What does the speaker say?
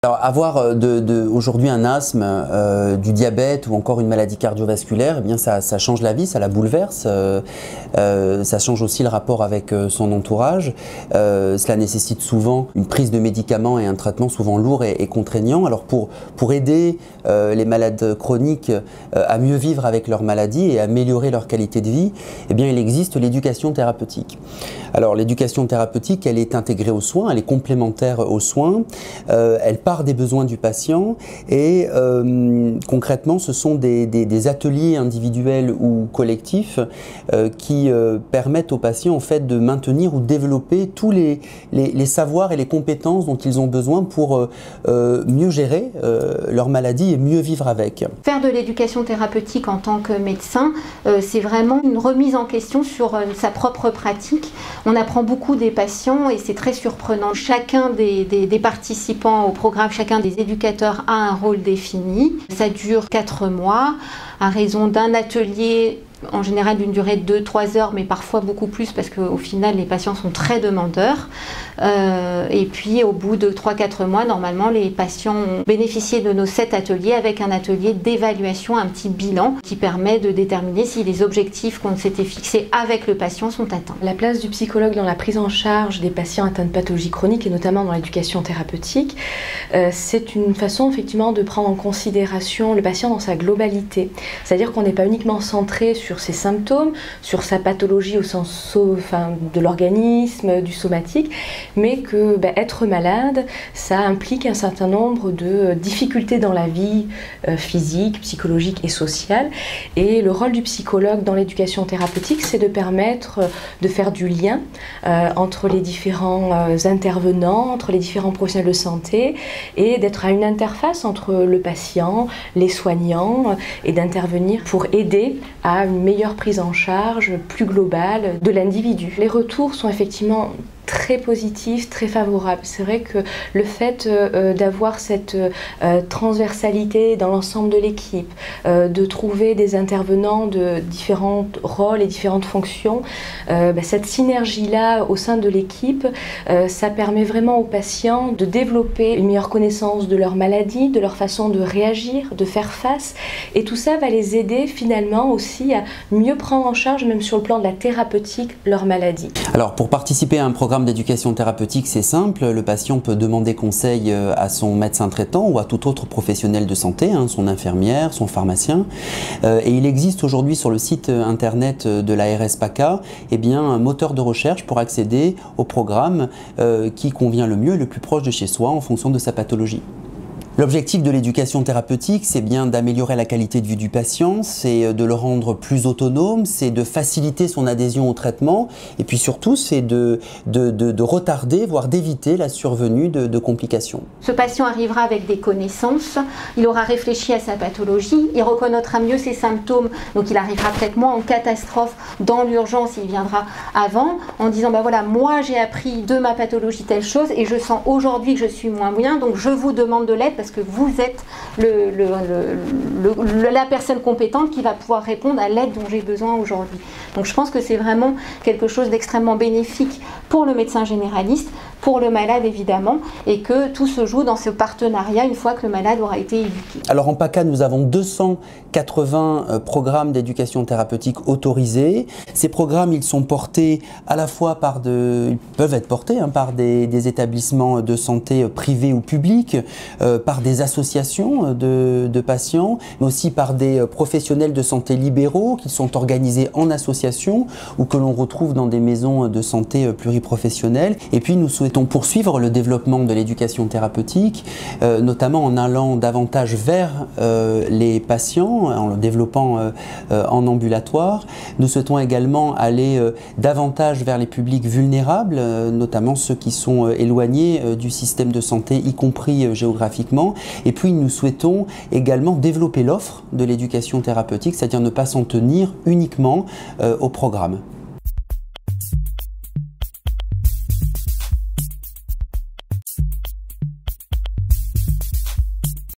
Alors, avoir aujourd'hui un asthme, du diabète ou encore une maladie cardiovasculaire, eh bien ça change la vie, ça la bouleverse, ça change aussi le rapport avec son entourage. Cela nécessite souvent une prise de médicaments et un traitement souvent lourd et contraignant. Alors pour aider les malades chroniques à mieux vivre avec leur maladie et améliorer leur qualité de vie, eh bien il existe l'éducation thérapeutique. Alors l'éducation thérapeutique, elle est intégrée aux soins, elle est complémentaire aux soins, elle part des besoins du patient et concrètement ce sont des ateliers individuels ou collectifs qui permettent aux patients en fait de maintenir ou développer tous les savoirs et les compétences dont ils ont besoin pour mieux gérer leur maladie et mieux vivre avec. Faire de l'éducation thérapeutique en tant que médecin, c'est vraiment une remise en question sur sa propre pratique. On apprend beaucoup des patients et c'est très surprenant. Chacun des participants au programme, chacun des éducateurs a un rôle défini. Ça dure 4 mois à raison d'un atelier, en général d'une durée de 2-3 heures, mais parfois beaucoup plus parce qu'au final les patients sont très demandeurs. Et puis au bout de 3-4 mois, normalement les patients ont bénéficié de nos 7 ateliers avec un atelier d'évaluation, un petit bilan qui permet de déterminer si les objectifs qu'on s'était fixés avec le patient sont atteints. La place du psychologue dans la prise en charge des patients atteints de pathologies chroniques et notamment dans l'éducation thérapeutique, c'est une façon effectivement de prendre en considération le patient dans sa globalité. C'est-à-dire qu'on n'est pas uniquement centré sur ses symptômes, sur sa pathologie au sens de l'organisme, du somatique, mais que être malade, ça implique un certain nombre de difficultés dans la vie physique, psychologique et sociale. Et le rôle du psychologue dans l'éducation thérapeutique, c'est de permettre de faire du lien entre les différents intervenants, entre les différents professionnels de santé, et d'être à une interface entre le patient, les soignants, et d'intervenir pour aider à une meilleure prise en charge plus globale de l'individu. Les retours sont effectivement très positif, très favorable. C'est vrai que le fait d'avoir cette transversalité dans l'ensemble de l'équipe, de trouver des intervenants de différents rôles et différentes fonctions, cette synergie-là au sein de l'équipe, ça permet vraiment aux patients de développer une meilleure connaissance de leur maladie, de leur façon de réagir, de faire face, et tout ça va les aider finalement aussi à mieux prendre en charge, même sur le plan de la thérapeutique, leur maladie. Alors pour participer à un programme d'éducation thérapeutique, c'est simple, le patient peut demander conseil à son médecin traitant ou à tout autre professionnel de santé, son infirmière, son pharmacien. Et il existe aujourd'hui sur le site internet de l'ARS PACA un moteur de recherche pour accéder au programme qui convient le mieux et le plus proche de chez soi en fonction de sa pathologie. L'objectif de l'éducation thérapeutique, c'est bien d'améliorer la qualité de vie du patient, c'est de le rendre plus autonome, c'est de faciliter son adhésion au traitement et puis surtout c'est de retarder, voire d'éviter la survenue de complications. Ce patient arrivera avec des connaissances, il aura réfléchi à sa pathologie, il reconnaîtra mieux ses symptômes, donc il arrivera peut-être moins en catastrophe dans l'urgence, il viendra avant en disant voilà, moi j'ai appris de ma pathologie telle chose et je sens aujourd'hui que je suis moins bien, donc je vous demande de l'aide parce que vous êtes la personne compétente qui va pouvoir répondre à l'aide dont j'ai besoin aujourd'hui. Donc je pense que c'est vraiment quelque chose d'extrêmement bénéfique pour le médecin généraliste, pour le malade évidemment, et que tout se joue dans ce partenariat une fois que le malade aura été éduqué. Alors en PACA, nous avons 280 programmes d'éducation thérapeutique autorisés. Ces programmes, ils sont portés à la fois ils peuvent être portés par des établissements de santé privés ou publics, par des associations de patients, mais aussi par des professionnels de santé libéraux qui sont organisés en association ou que l'on retrouve dans des maisons de santé pluriprofessionnelles. Et puis nous souhaitons poursuivre le développement de l'éducation thérapeutique, notamment en allant davantage vers les patients, en le développant en ambulatoire. Nous souhaitons également aller davantage vers les publics vulnérables, notamment ceux qui sont éloignés du système de santé, y compris géographiquement. Et puis nous souhaitons également développer l'offre de l'éducation thérapeutique, c'est-à-dire ne pas s'en tenir uniquement au programme.